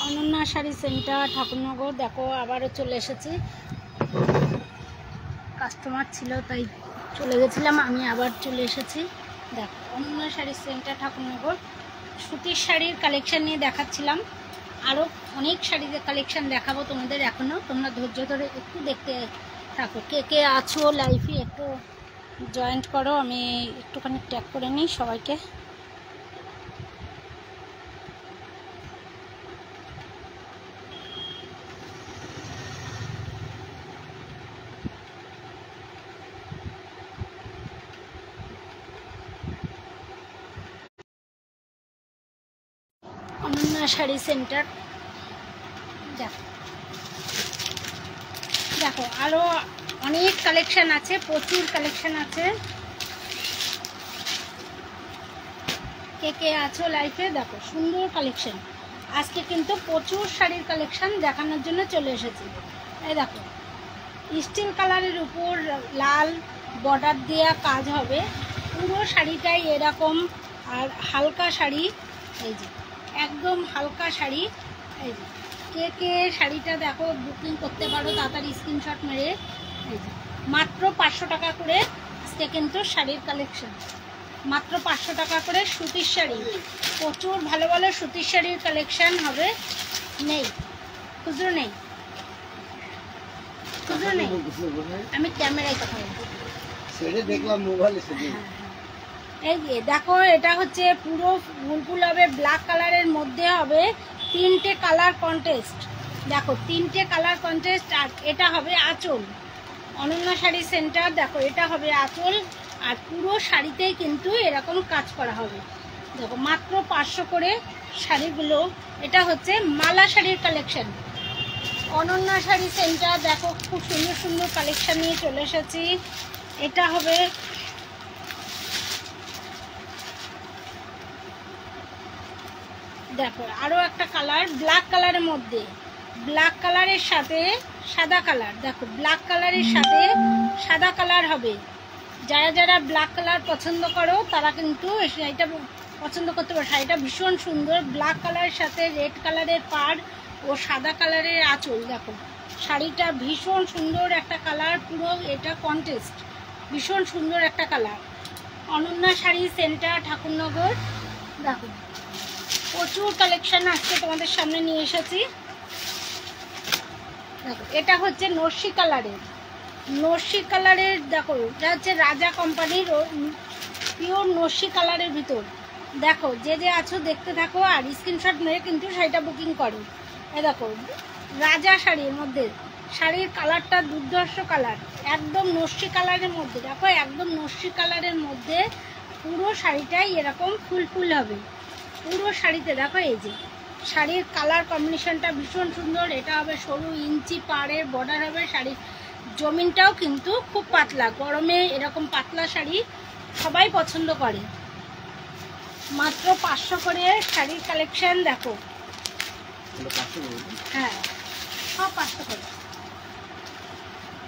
Ananya sari centre Thakurnagar. দেখো আবারও চলে এসেছি, কাস্টমার ছিল তাই চলে গেছিলাম, আমি আবার চলে এসেছি। দেখো অনন্যা শাড়ি সেন্টার ঠাকুরনগর, সুতির শাড়ির কালেকশান নিয়ে দেখাচ্ছিলাম। আরও অনেক শাড়ির কালেকশান দেখাবো তোমাদের, এখনও তোমরা ধৈর্য ধরে একটু দেখতে থাকো। কে কে আছো লাইভে একটু জয়েন্ট করো, আমি একটুখানি ট্যাগ করে নিই সবাইকে। অনন্যা শাড়ি সেন্টার দেখো আরও অনেক কালেকশান আছে, প্রচুর কালেকশান আছে। কে কে আছো লাইফে দেখো, সুন্দর কালেকশান। আজকে কিন্তু প্রচুর শাড়ির কালেকশান দেখানোর জন্য চলে এসেছি। এই দেখো স্টিল কালারের উপর লাল বর্ডার দেওয়া কাজ হবে, পুরো শাড়িটাই এরকম। আর হালকা শাড়ি, এই যে একদম হালকা শাড়ি। এই যে কে কে শাড়িটা দেখো বুকিং করতে পারো তাড়াতাড়ি স্ক্রিনশট মেরে। এই যে মাত্র 500 টাকা করে আজকে কিন্তু শাড়ির কালেকশন, মাত্র 500 টাকা করে সুতির শাড়ি। প্রচুর ভালো ভালো সুতির শাড়ির কালেকশান হবে। নেই খুচরো নেই, খুচরো নেই, আমি ক্যামেরায় কথা বলছি। দেখলাম মোবাইলে। এই যে দেখো এটা হচ্ছে পুরো ফুলফুল হবে, ব্ল্যাক কালারের মধ্যে হবে, 3টে কালার কন্টেস্ট। দেখো 3টে কালার কন্টেস্ট। আর এটা হবে আঁচল, অনন্যা শাড়ি সেন্টার। দেখো এটা হবে আঁচল, আর পুরো শাড়িতেই কিন্তু এরকম কাজ করা হবে। দেখো মাত্র 500 করে শাড়িগুলো। এটা হচ্ছে মালা শাড়ির কালেকশন, অনন্যা শাড়ি সেন্টার। দেখো খুব সুন্দর সুন্দর কালেকশন নিয়ে চলে এসেছি। এটা হবে দেখো আরও একটা কালার ব্ল্যাক কালারের মধ্যে, ব্ল্যাক কালারের সাথে সাদা কালার। দেখো ব্ল্যাক কালারের সাথে সাদা কালার হবে। যারা যারা ব্ল্যাক কালার পছন্দ করো তারা কিন্তু শাড়িটা পছন্দ করতে পারো। শাড়িটা ভীষণ সুন্দর, ব্ল্যাক কালারের সাথে রেড কালারের পাড় ও সাদা কালারের আঁচল। দেখো শাড়িটা ভীষণ সুন্দর একটা কালার, পুরো এটা কন্টেস্ট, ভীষণ সুন্দর একটা কালার। অনন্যা শাড়ি সেন্টার ঠাকুরনগর। দেখো প্রচুর কালেকশন আজকে তোমাদের সামনে নিয়ে এসেছি। দেখো এটা হচ্ছে নস্যি কালারের, নস্যি কালারের। দেখো এটা হচ্ছে রাজা কোম্পানির পিওর নস্যি কালারের ভিতর। দেখো যে যে আছো দেখতে থাকো আর স্ক্রিনশট মেরে কিন্তু শাড়িটা বুকিং করো। এ দেখো রাজা শাড়ির মধ্যে, শাড়ির কালারটা দুর্ধর্ষ কালার, একদম নস্যি কালারের মধ্যে। দেখো একদম নস্যি কালারের মধ্যে পুরো শাড়িটাই এরকম ফুল ফুল হবে পুরো শাড়িতে। দেখো এই যে শাড়ির কালার কম্বিনেশনটা ভীষণ সুন্দর। এটা হবে সরু ইঞ্চি পাড়ের বর্ডার হবে। শাড়ির জমিনটাও কিন্তু খুব পাতলা, গরমে এরকম পাতলা শাড়ি সবাই পছন্দ করে। মাত্র 500 করে শাড়ির কালেকশন। দেখো হ্যাঁ সব 500 করে।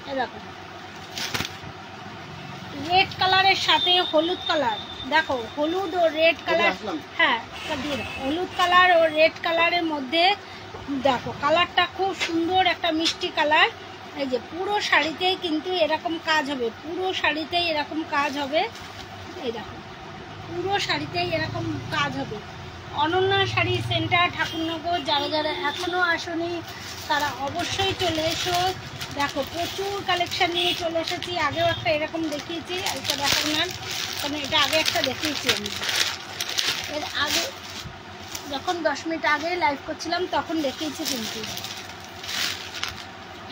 এ দেখো রেড কালারের সাথে হলুদ কালার। দেখো হলুদ ও রেড কালার, হ্যাঁ দিয়ে দাও। হলুদ কালার ও রেড কালারের মধ্যে দেখো কালারটা খুব সুন্দর, একটা মিষ্টি কালার। এই যে পুরো শাড়িতেই কিন্তু এরকম কাজ হবে, পুরো শাড়িতেই এরকম কাজ হবে। এই দেখো পুরো শাড়িতেই এরকম কাজ হবে। অনন্যা শাড়ি সেন্টার ঠাকুরনগর। যারা যারা এখনও আসনি তারা অবশ্যই চলে এসো। দেখো প্রচুর কালেকশান নিয়ে চলে এসেছি। আগেও একটা এরকম দেখিয়েছি, এটা দেখার না কারণ এটা আগে একটা দেখিয়েছি আমি। এর আগে যখন 10 মিনিট আগে লাইভ করছিলাম তখন দেখিয়েছি কিন্তু।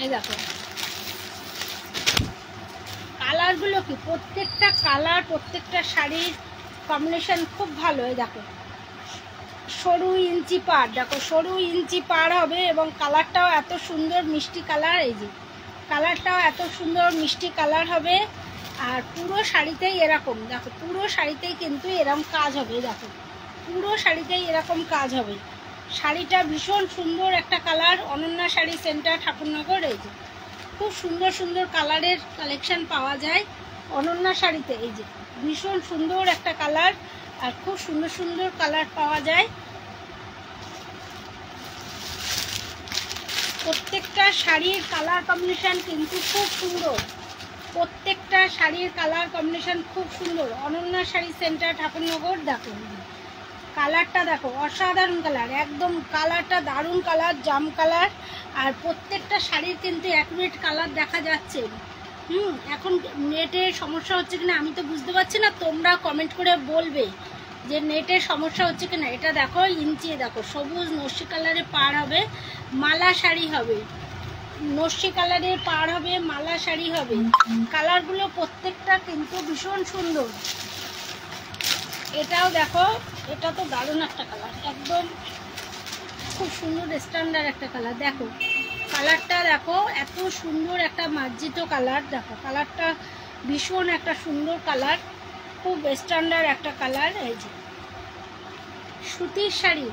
এই দেখো কালারগুলো কি, প্রত্যেকটা কালার প্রত্যেকটা শাড়ির কম্বিনেশন খুব ভালো। এই দেখো সরু ইঞ্চি পাড়, দেখো সরু ইঞ্চি পাড় হবে এবং কালারটাও এত সুন্দর মিষ্টি কালার। এই যে কালারটাও এত সুন্দর মিষ্টি কালার হবে। আর পুরো শাড়িতেই এরকম, দেখো পুরো শাড়িতেই কিন্তু এরকম কাজ হবে। দেখো পুরো শাড়িতেই এরকম কাজ হবে। শাড়িটা ভীষণ সুন্দর একটা কালার। অনন্যা শাড়ি সেন্টার ঠাকুরনগর। এই যে খুব সুন্দর সুন্দর কালারের কালেকশন পাওয়া যায় অনন্যা শাড়িতে। এই যে ভীষণ সুন্দর একটা কালার আর খুব সুন্দর সুন্দর কালার পাওয়া যায়। প্রত্যেকটা শাড়ির কালার কম্বিনেশান কিন্তু খুব সুন্দর, প্রত্যেকটা শাড়ির কালার কম্বিনেশান খুব সুন্দর। অনন্যা শাড়ি সেন্টার, ঠাকুরনগর। দেখো কালারটা দেখো, অসাধারণ কালার, একদম কালারটা দারুণ কালার, জাম কালার। আর প্রত্যেকটা শাড়ির কিন্তু অ্যাকুরেট কালার দেখা যাচ্ছে। এখন নেটের সমস্যা হচ্ছে কিনা আমি তো বুঝতে পারছি না, তোমরা কমেন্ট করে বলবে যে নেটের সমস্যা হচ্ছে কিনা। এটা দেখো ইঞ্চি, দেখো সবুজ নস্যি কালারে পাড় হবে, মালা শাড়ি হবে, নস্যি কালারের পাড় হবে, মালা শাড়ি হবে। কালারগুলো প্রত্যেকটা কিন্তু ভীষণ সুন্দর। এটাও দেখো, এটা তো দারুণ একটা কালার, একদম খুব সুন্দর স্ট্যান্ডার্ড একটা কালার। দেখো কালারটা দেখো, এত সুন্দর একটা মার্জিত কালার। দেখো কালারটা ভীষণ একটা সুন্দর কালার, খুব স্ট্যান্ডার্ড একটা কালার। এই যে সুতির শাড়ি,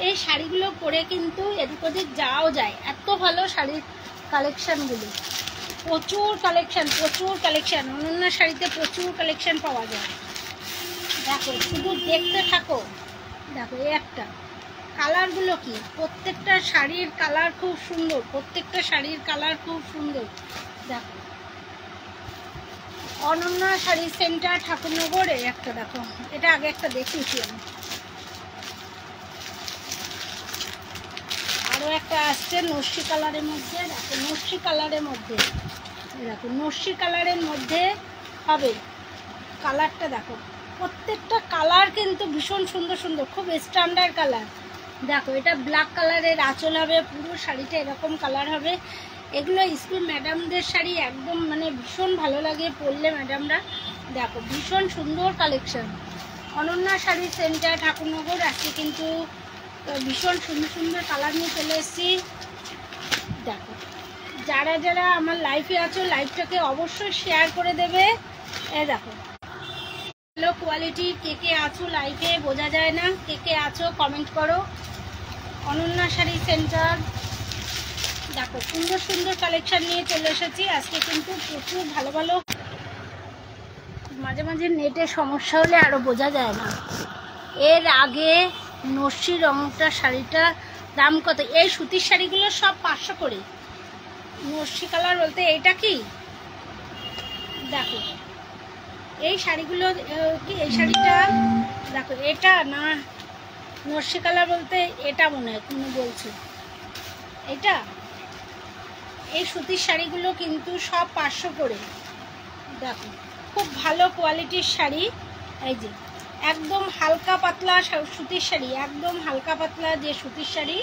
এই শাড়িগুলো পরে কিন্তু এদিক ওদিক যাওয়াও যায়, এত ভালো শাড়ির কালেকশানগুলো। প্রচুর কালেকশান, প্রচুর কালেকশান। অনন্যা শাড়িতে প্রচুর কালেকশান পাওয়া যায়। দেখো শুধু দেখতে থাকো। দেখো এই একটা কালারগুলো কি, প্রত্যেকটা শাড়ির কালার খুব সুন্দর, প্রত্যেকটা শাড়ির কালার খুব সুন্দর। দেখো অনন্যা শাড়ি সেন্টার, ঠাকুরনগরে একটা। দেখো এটা আগে একটা দেখিয়েছি আমি, আরও একটা আসছে নস্যি কালারের মধ্যে। দেখো নস্যি কালারের মধ্যে, দেখো নস্যি কালারের মধ্যে হবে। কালারটা দেখো, প্রত্যেকটা কালার কিন্তু ভীষণ সুন্দর সুন্দর, খুব স্ট্যান্ডার্ড কালার। দেখো এটা ব্ল্যাক কালারের আঁচল হবে, পুরো শাড়িটা এরকম কালার হবে। এগুলো স্কুল ম্যাডামদের শাড়ি, একদম মানে ভীষণ ভালো লাগে পরলে ম্যাডামরা। দেখো ভীষণ সুন্দর কালেকশন। অনন্যা শাড়ি সেন্টার, ঠাকুরনগর। আজকে কিন্তু ভীষণ সুন্দর সুন্দর কালার নিয়ে চলে এসেছি। দেখো যারা যারা আমার লাইফে আছো, লাইফটাকে অবশ্যই শেয়ার করে দেবে। দেখো ভালো কোয়ালিটি, কে কে আছো লাইফে বোঝা যায় না, কে কে আছো কমেন্ট করো। অনন্যা শাড়ি সেন্টার। দেখো সুন্দর সুন্দর কালেকশন নিয়ে চলে এসেছি আজকে, কিন্তু প্রচুর ভালো ভালো। মাঝে মাঝে নেটের সমস্যা হলে আরও বোঝা যায় না। এর আগে নস্যি রংটা শাড়িটা দাম কত? এই সুতির শাড়িগুলো সব 500 করে। নস্যি কালার বলতে এইটা কি, দেখো এই শাড়িগুলো কি, এই শাড়িটা দেখো, এটা না নস্যি কালার বলতে এটা মনে হয় তুমি বলছো, এটা এই সুতির শাড়িগুলো কিন্তু সব 500 করে। দেখো খুব ভালো কোয়ালিটির শাড়ি। এই যে একদম হালকা পাতলা সুতির শাড়ি, একদম হালকা পাতলা যে সুতির শাড়ি,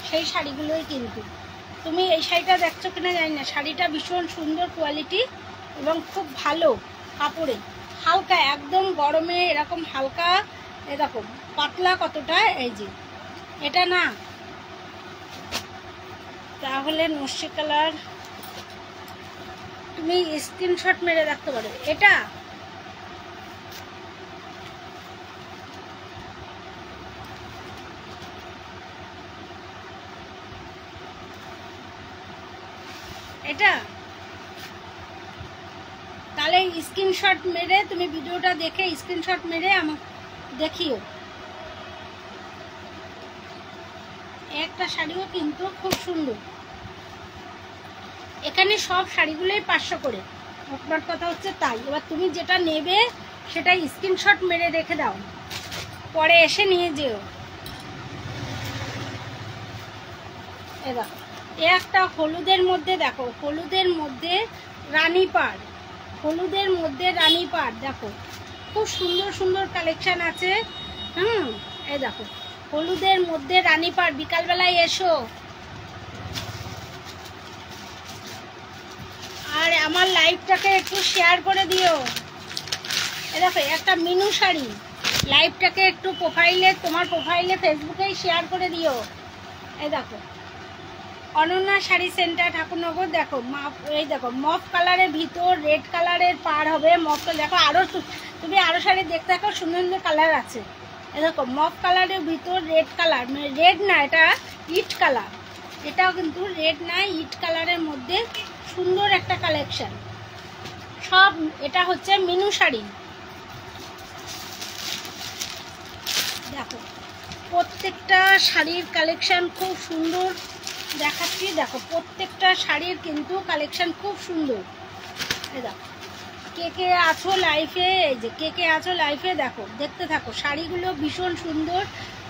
সেই শাড়িগুলোই কিন্তু। তুমি এই শাড়িটা দেখছো কিনা জানি না, শাড়িটা ভীষণ সুন্দর কোয়ালিটি এবং খুব ভালো কাপড়ে, হালকা একদম গরমে এরকম হালকা এরকম পাতলা কতটা। এই যে এটা না, তাহলে নস্যি কালার তুমি স্ক্রিনশট মেরে রাখতে পারো। এটা এটা তাহলে স্ক্রিনশট মেরে তুমি ভিডিওটা দেখে স্ক্রিনশট মেরে আমাকে দেখিও। একটা শাড়িও কিন্তু খুব সুন্দর। এখানে সব শাড়িগুলোই 500 করে, আপনার কথা হচ্ছে তাই। এবার তুমি যেটা নেবে সেটা স্ক্রিনশট মেরে রেখে দাও, পরে এসে নিয়ে যেও। এ দেখো এ একটা হলুদের মধ্যে, দেখো হলুদের মধ্যে রানী পাড়, হলুদের মধ্যে রানী পাড়। দেখো খুব সুন্দর সুন্দর কালেকশন আছে। এই দেখো হলুদের মধ্যে রানী পাড়। বিকালবেলায় এসো, আর আমার লাইভটাকে একটু শেয়ার করে দিও। এ দেখো একটা মিনু শাড়ি, লাইভটাকে একটু প্রোফাইলে, তোমার প্রোফাইলে ফেসবুকেই শেয়ার করে দিও। এই দেখো অনন্যা শাড়ি সেন্টার, ঠাকুরনগর। দেখো এই দেখো মফ কালারের ভিতর রেড কালারের পাড় হবে। মফ দেখো, আরও তুমি আরও শাড়ি দেখতে থাকো, সুন্দর সুন্দর কালার আছে। এই দেখো মফ কালারের ভিতর রেড কালার, মানে রেড না, এটা ইট কালার। এটাও কিন্তু রেড না, ইট কালারের মধ্যে সুন্দর একটা কালেকশন সব। এটা হচ্ছে মিনু শাড়ি। দেখো প্রত্যেকটা শাড়ির কালেকশন খুব সুন্দর, দেখাচ্ছি। দেখো প্রত্যেকটা শাড়ির কিন্তু কালেকশন খুব সুন্দর। এই দেখো কে কে আছো লাইফে, এই যে কে কে আছো লাইফে দেখো, দেখতে থাকো। শাড়িগুলো ভীষণ সুন্দর,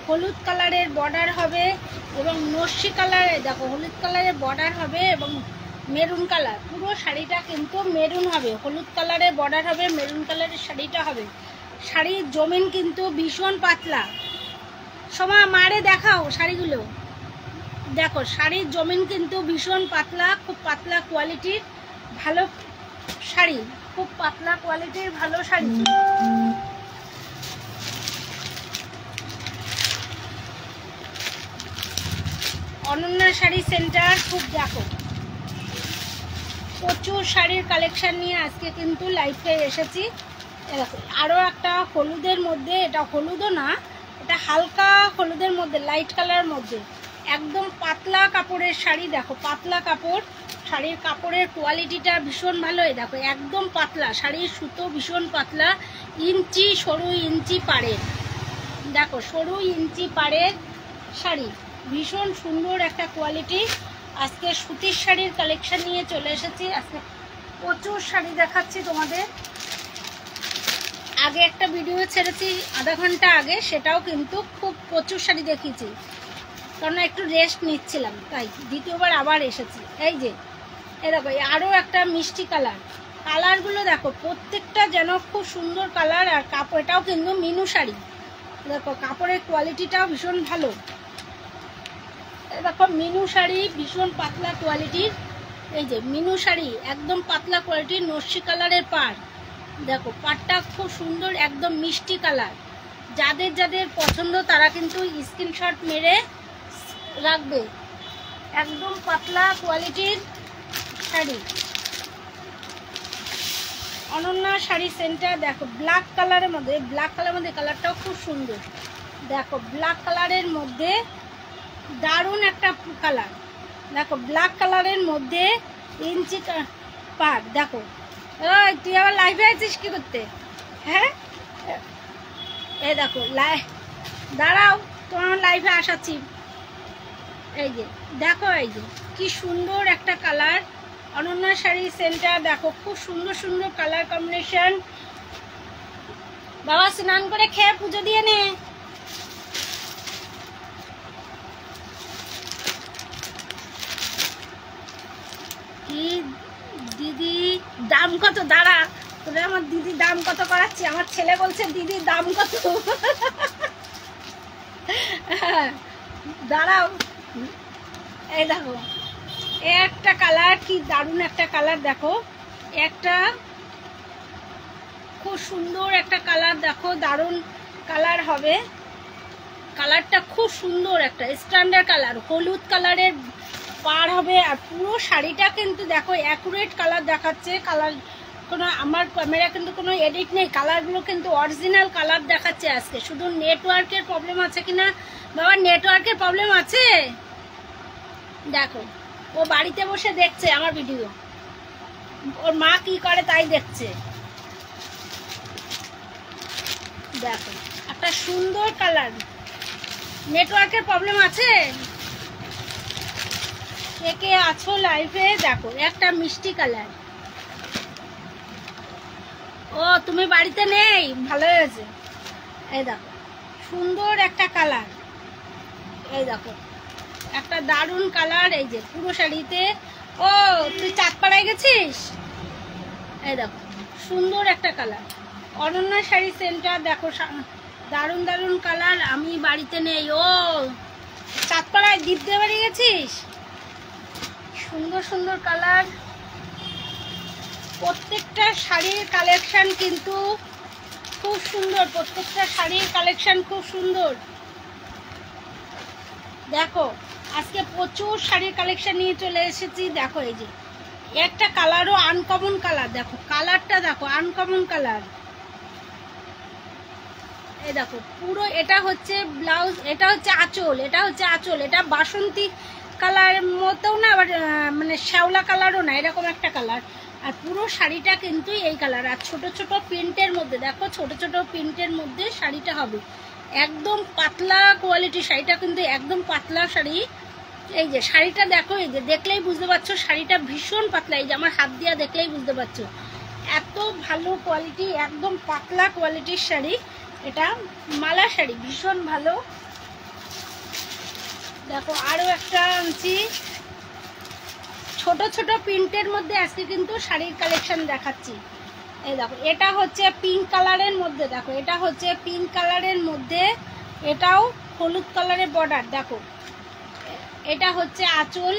হলুদ কালারের বর্ডার হবে এবং নস্যি কালারে দেখো হলুদ কালারের বর্ডার হবে এবং মেরুন কালার, পুরো শাড়িটা কিন্তু মেরুন হবে, হলুদ কালারের বর্ডার হবে, মেরুন কালারের শাড়িটা হবে। শাড়ির জমিন কিন্তু ভীষণ পাতলা। সময় মারে দেখাও শাড়িগুলো, দেখো শাড়ির জমিন কিন্তু ভীষণ পাতলা, খুব পাতলা কোয়ালিটির ভালো শাড়ি, খুব পাতলা কোয়ালিটির ভালো শাড়ি। অনন্যা শাড়ি সেন্টার, খুব দেখো প্রচুর শাড়ির কালেকশন নিয়ে আজকে কিন্তু লাইভে এসেছি। দেখো আরও একটা হলুদের মধ্যে, এটা হলুদও না, এটা হালকা হলুদের মধ্যে, লাইট কালারের মধ্যে, একদম পাতলা কাপড়ের শাড়ি। দেখো পাতলা কাপড়, শাড়ির কাপড়ের কোয়ালিটিটা ভীষণ ভালো। দেখো একদম পাতলা, শাড়ির সুতো ভীষণ পাতলা, ইঞ্চি সরু ইঞ্চি পাড়ের, দেখো সরু ইঞ্চি পাড়ের শাড়ি, ভীষণ সুন্দর একটা কোয়ালিটি। আজকে সুতির শাড়ির কালেকশন নিয়ে চলে এসেছি। আজকে প্রচুর শাড়ি দেখাচ্ছি তোমাদের। আগে একটা ভিডিও ছেড়েছি আধা ঘন্টা আগে, সেটাও কিন্তু খুব প্রচুর শাড়ি দেখিয়েছি, কারণ একটু রেস্ট নিচ্ছিলাম, তাই দ্বিতীয়বার আবার এসেছি। এই যে এ দেখো আরও একটা মিষ্টি কালার, কালারগুলো দেখো প্রত্যেকটা যেন খুব সুন্দর কালার। আর কাপড়টাও কিন্তু মিনু শাড়ি, দেখো কাপড়ের কোয়ালিটিটাও ভীষণ ভালো। দেখো মিনু শাড়ি ভীষণ পাতলা কোয়ালিটির, এই যে মিনু শাড়ি একদম পাতলা কোয়ালিটির, নস্যি কালারের পাড়, দেখো পাড়টা খুব সুন্দর, একদম মিষ্টি কালার। যাদের যাদের পছন্দ তারা কিন্তু স্ক্রিনশট মেরে রাখবে। একদম পাতলা কোয়ালিটির শাড়ি, অনন্যা শাড়ি সেন্টার। দেখো ব্ল্যাক কালারের মধ্যে, ব্ল্যাক কালারের মধ্যে কালারটাও খুব সুন্দর। দেখো ব্ল্যাক কালারের মধ্যে দারুণ একটা কালার, দেখো ব্ল্যাক কালারের মধ্যে ইঞ্চি পার। দেখো ওই তুই আবার লাইভে আছিস কি করতে? হ্যাঁ এই দেখো দাঁড়াও, তোমার লাইভে আসাচ্ছি। এই যে দেখো, এই যে কি সুন্দর একটা কালার, অনন্যা শাড়ি সেন্টার। দেখো খুব সুন্দর সুন্দর কালার কম্বিনেশন। বাবা স্নান করে খেয়ে পুজো দিয়ে নে। কি দিদি দাম কত? দাঁড়া, তোরে আমার দিদি দাম কত করাচ্ছি। আমার ছেলে বলছে দিদির দাম কত। দাঁড়াও, এই দেখো একটা কালার, কি দারুণ একটা কালার। দেখো একটা খুব সুন্দর একটা কালার, দেখো দারুণ কালার হবে, কালারটা খুব সুন্দর, একটা স্ট্যান্ডার্ড কালার, হলুদ কালারের পার হবে। আর পুরো শাড়িটা কিন্তু দেখো অ্যাকুরেট কালার দেখাচ্ছে, কালার কোনো আমার ক্যামেরা কিন্তু কোনো এডিট নেই, কালারগুলো কিন্তু অরিজিনাল কালার দেখাচ্ছে আজকে। শুধু নেটওয়ার্কের প্রবলেম আছে কিনা বাবা? নেটওয়ার্কের প্রবলেম আছে। দেখো ও বাড়িতে বসে দেখছে আমার ভিডিও, ওর মা কি করে তাই দেখছে। দেখো একটা সুন্দর কালার, নেটওয়ার্কের প্রবলেম আছে। কে কে আছো লাইভে? দেখো একটা মিষ্টি কালার। ও তুমি বাড়িতে নেই, ভালো হয়েছে। এই দেখো সুন্দর একটা কালার, এই দেখো একটা দারুণ কালার। এই যে পুরো শাড়িতে, ও তুই চাঁদপাড়ায় গেছিস? এই দেখো সুন্দর একটা কালার, অনন্যা শাড়ি সেন্টার। দেখো দারুণ দারুণ কালার। আমি বাড়িতে নেই। ও চাঁদপাড়ায় দীপদের বাড়ি গেছিস? সুন্দর সুন্দর কালার। প্রত্যেকটা শাড়ির কালেকশন কিন্তু খুব সুন্দর, প্রত্যেকটা শাড়ির কালেকশন খুব সুন্দর। দেখো আজকে প্রচুর শাড়ির কালেকশন নিয়ে চলে এসেছি। দেখো এই যে একটা কালারও আনকমন কালার, দেখো কালারটা দেখো আনকমন কালার। এই দেখো পুরো এটা হচ্ছে ব্লাউজ, এটা হচ্ছে আঁচল, এটা হচ্ছে আঁচল। এটা বাসন্তী কালার মতোও না, আবার মানে শ্যাওলা কালারও না, এরকম একটা কালার। আর পুরো শাড়িটা কিন্তু এই কালার। আর ছোট ছোট প্রিন্টের মধ্যে, দেখো ছোট ছোট প্রিন্টের মধ্যে শাড়িটা হবে। একদম পাতলা কোয়ালিটি শাড়িটা, কিন্তু একদম পাতলা শাড়ি, এই যে শাড়িটা দেখো, এই যে দেখলেই বুঝতে পারছো শাড়িটা ভীষণ পাতলা। এই যে আমার হাত দিয়া দেখলেই বুঝতে পারছো এত ভালো কোয়ালিটি, একদম পাতলা কোয়ালিটির শাড়ি। এটা মালা শাড়ি, ভীষণ ভালো। দেখো আরো একটা আনছি, ছোট ছোট প্রিন্টের মধ্যে আজকে কিন্তু শাড়ির কালেকশন দেখাচ্ছি। এই দেখো এটা হচ্ছে পিঙ্ক কালারের মধ্যে, দেখো এটা হচ্ছে পিঙ্ক কালারের মধ্যে, এটাও হলুদ কালারের বর্ডার। দেখো এটা হচ্ছে আঁচল,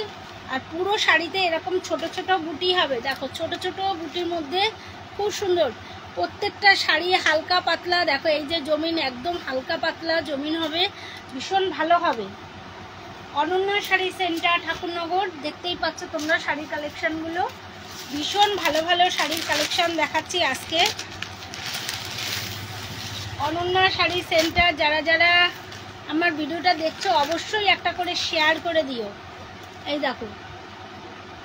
আর পুরো শাড়িতে এরকম ছোট ছোট বুটি হবে। দেখো ছোট ছোট বুটির মধ্যে খুব সুন্দর, প্রত্যেকটা শাড়ি হালকা পাতলা। দেখো এই যে জমিন, একদম হালকা পাতলা জমিন হবে, ভীষণ ভালো হবে। অনন্যা শাড়ি সেন্টার, ঠাকুরনগর। দেখতেই পাচ্ছ তোমরা শাড়ি কালেকশনগুলো, ভীষণ ভালো ভালো শাড়ির কালেকশন দেখাচ্ছি আজকে। অনন্যা শাড়ি সেন্টার, যারা যারা আমার ভিডিওটা দেখছো অবশ্যই একটা করে শেয়ার করে দিও। এই দেখো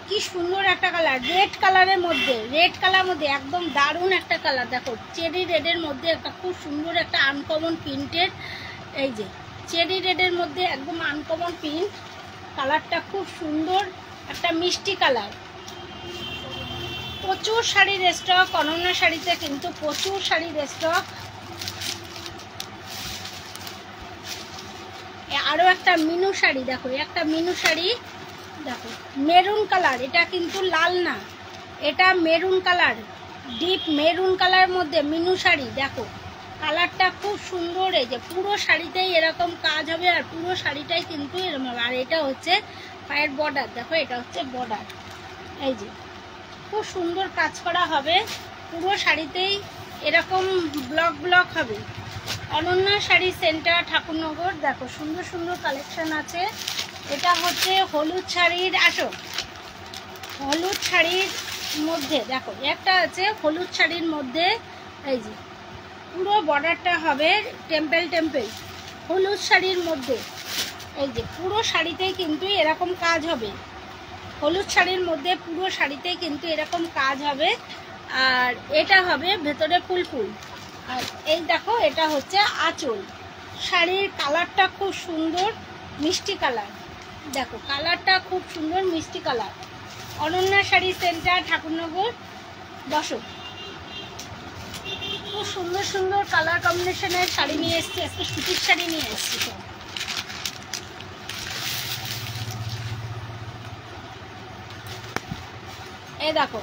কি সুন্দর একটা কালার, রেড কালারের মধ্যে, রেড কালার মধ্যে একদম দারুণ একটা কালার। দেখো চেরি রেডের মধ্যে একটা খুব সুন্দর একটা আনকমন প্রিন্টের, এই যে চেরি রেডের মধ্যে একদম আনকমন প্রিন্ট, কালারটা খুব সুন্দর, একটা মিষ্টি কালার। প্রচুর শাড়ির স্টক অনন্যা শাড়িতে, কিন্তু প্রচুর শাড়ির স্টক। আরো একটা মিনু শাড়ি, দেখো একটা মিনু শাড়ি, দেখো মেরুন কালার, এটা কিন্তু লাল না, এটা মেরুন কালার, ডিপ মেরুন কালারের মধ্যে মিনু শাড়ি। দেখো কালারটা খুব সুন্দর, এই যে পুরো শাড়িতেই এরকম কাজ হবে, আর পুরো শাড়িটাই কিন্তু এরকম হবে। আর এটা হচ্ছে পায়ের বর্ডার, দেখো এটা হচ্ছে বর্ডার, এই যে খুব সুন্দর কাজ করা হবে, পুরো শাড়িতেই এরকম ব্লক ব্লক হবে। অনন্যা শাড়ি সেন্টার, ঠাকুরনগর। দেখো সুন্দর সুন্দর কালেকশন আছে। এটা হচ্ছে হলুদ শাড়ির আসর, হলুদ শাড়ির মধ্যে দেখো একটা আছে হলুদ শাড়ির মধ্যে, এই যে পুরো বর্ডারটা হবে টেম্পেল টেম্পেল, হলুদ শাড়ির মধ্যে। এই যে পুরো শাড়িতেই কিন্তু এরকম কাজ হবে, হলুদ শাড়ির মধ্যে পুরো শাড়িতেই কিন্তু এরকম কাজ হবে। আর এটা হবে ভেতরে ফুল ফুল। আর এই দেখো এটা হচ্ছে আঁচল। শাড়ির কালারটা খুব সুন্দর, মিষ্টি কালার। দেখো কালারটা খুব সুন্দর, মিষ্টি কালার। অনন্যা শাড়ি সেন্টার, ঠাকুরনগর। দর্শক খুব সুন্দর সুন্দর কালার কম্বিনেশনের শাড়ি নিয়ে এসেছি আজকে, সুতির শাড়ি নিয়ে এসেছি সব। এই দেখো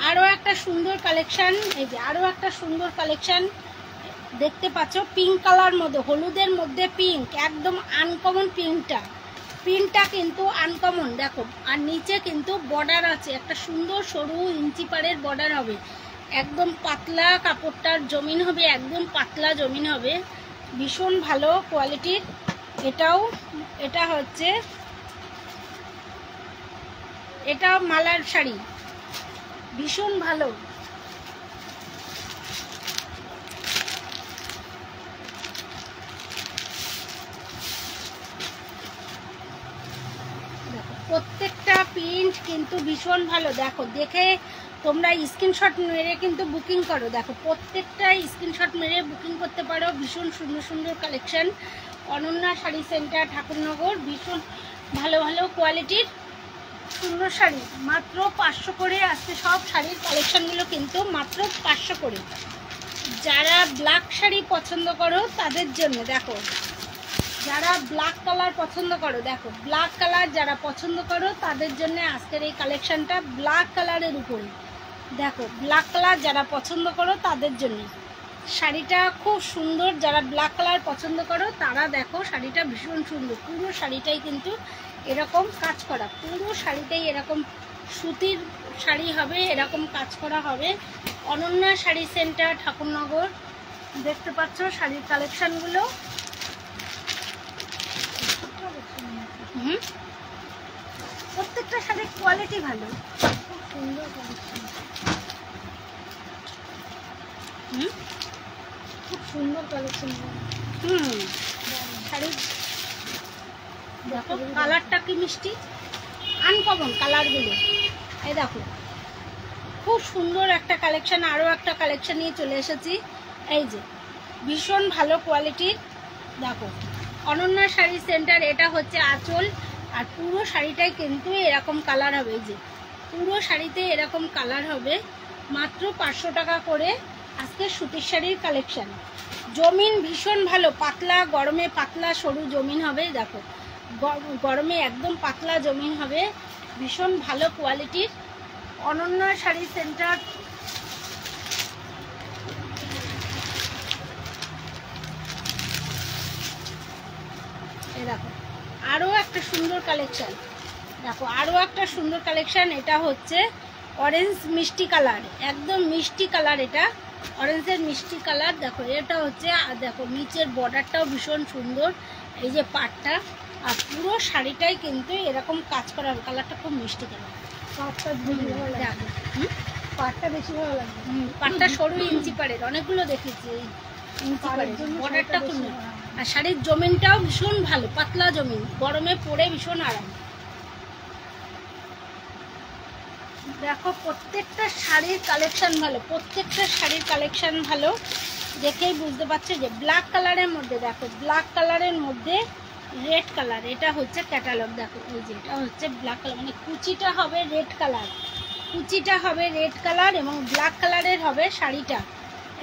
আরো একটা সুন্দর কালেকশন, এই যে আরো একটা সুন্দর কালেকশন দেখতে পাচ্ছ, পিঙ্ক কালার মধ্যে, হলুদের মধ্যে পিঙ্ক, একদম আনকমন প্রিন্টটা কিন্তু আনকমন। দেখো আর নিচে কিন্তু বর্ডার আছে, একটা সুন্দর সরু ইঞ্চি পাড়ের বর্ডার হবে, একদম পাতলা কাপড়টার জমিন হবে, একদম পাতলা জমিন হবে, ভীষণ ভালো কোয়ালিটির। এটা হচ্ছে এটা মালার শাড়ি, ভীষণ ভালো। প্রত্যেকটা প্রিন্ট কিন্তু ভীষণ ভালো। দেখো দেখে তোমরা স্ক্রিনশট মেরে কিন্তু বুকিং করো। দেখো প্রত্যেকটা স্ক্রিনশট মেরে বুকিং করতে পারো, ভীষণ সুন্দর সুন্দর কালেকশন। অনন্যা শাড়ি সেন্টার, ঠাকুরনগর। ভীষণ ভালো ভালো কোয়ালিটির সুন্দর শাড়ি, মাত্র 500 করে। আজকে সব শাড়ির কালেকশনগুলো কিন্তু মাত্র 500 করে। যারা ব্ল্যাক শাড়ি পছন্দ করো তাদের জন্য, দেখো যারা ব্ল্যাক কালার পছন্দ করো, দেখো ব্ল্যাক কালার যারা পছন্দ করো তাদের জন্য আজকের এই কালেকশনটা ব্ল্যাক কালারের উপরে। দেখো ব্ল্যাক কালার যারা পছন্দ করো তাদের জন্য শাড়িটা খুব সুন্দর। যারা ব্ল্যাক কালার পছন্দ করো তারা দেখো শাড়িটা ভীষণ সুন্দর, পুরো শাড়িটাই কিন্তু এরকম কাজ করা, পুরো শাড়িটাই এরকম সুতির শাড়ি হবে, এরকম কাজ করা হবে। অনন্যা শাড়ি সেন্টার, ঠাকুরনগর। দেখতে পাচ্ছ শাড়ির কালেকশনগুলো, প্রত্যেকটা শাড়ির কোয়ালিটি ভালো, খুব সুন্দর কালেকশন, খুব সুন্দর কালেকশন। শাড়ির দেখো কালারটা কি মিষ্টি, আনকমন কালারগুলো। এই দেখো খুব সুন্দর একটা কালেকশন, আরও একটা কালেকশন নিয়ে চলে এসেছি। এই যে ভীষণ ভালো কোয়ালিটির। দেখো অনন্যা শাড়ি সেন্টার, এটা হচ্ছে আঁচল, আর পুরো শাড়িটাই কিন্তু এরকম কালার হবে, এই যে পুরো শাড়িতে এরকম কালার হবে। মাত্র 500 টাকা করে আজকে সুতির শাড়ির কালেকশান। জমিন ভীষণ ভালো, পাতলা, গরমে পাতলা সরু জমিন হবে। দেখো গরমে একদম পাতলা জমিন হবে, ভীষণ ভালো কোয়ালিটির। অনন্যা শাড়ি সেন্টার। এই দেখো আরও একটা সুন্দর কালেকশান, দেখো আরও একটা সুন্দর কালেকশান। এটা হচ্ছে অরেঞ্জ মিষ্টি কালার, একদম মিষ্টি কালার, এটা অরেঞ্জের মিষ্টি কালার। দেখো এটা হচ্ছে, আর দেখো নিচের বর্ডারটাও ভীষণ সুন্দর, এই যে পাটটা, আর পুরো শাড়িটাই কিন্তু এরকম কাজ করা হবে। কালারটা খুব মিষ্টি কালার, পাটটা দেখো, পাটটা বেশি ভালো লাগে। পাটটা সরু ইঞ্চি পাড়ের, অনেকগুলো দেখেছি ইঞ্চি পাড়ের, বর্ডারটা খুব, আর শাড়ির জমিনটাও ভীষণ ভালো, পাতলা জমিন, গরমে পরে ভীষণ আরাম। দেখো প্রত্যেকটা শাড়ির কালেকশন ভালো, প্রত্যেকটা শাড়ির কালেকশন ভালো, দেখেই বুঝতে পারছো। যে ব্ল্যাক কালারের মধ্যে, দেখো ব্ল্যাক কালারের মধ্যে রেড কালার, এটা হচ্ছে ক্যাটালগ। দেখো এই যে এটা হচ্ছে ব্ল্যাক কালার, মানে কুচিটা হবে রেড কালার, কুচিটা হবে রেড কালার এবং ব্ল্যাক কালারের হবে শাড়িটা।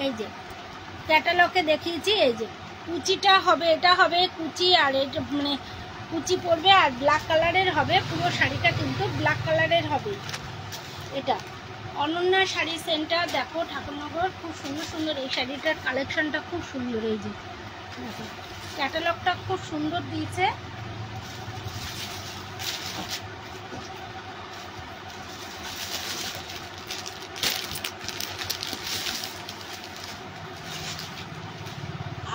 এই যে ক্যাটালগে দেখিয়েছি, এই যে কুচিটা হবে, এটা হবে কুচি, আর এটা মানে কুচি পড়বে, আর ব্ল্যাক কালারের হবে, পুরো শাড়িটা কিন্তু ব্ল্যাক কালারের হবে। এটা অনন্যা শাড়ি সেন্টার, দেখো ঠাকুরনগর, খুব সুন্দর সুন্দর এই শাড়িটার কালেকশনটা খুব সুন্দর। এই যে দেখো ক্যাটালগটা খুব সুন্দর দিয়েছে।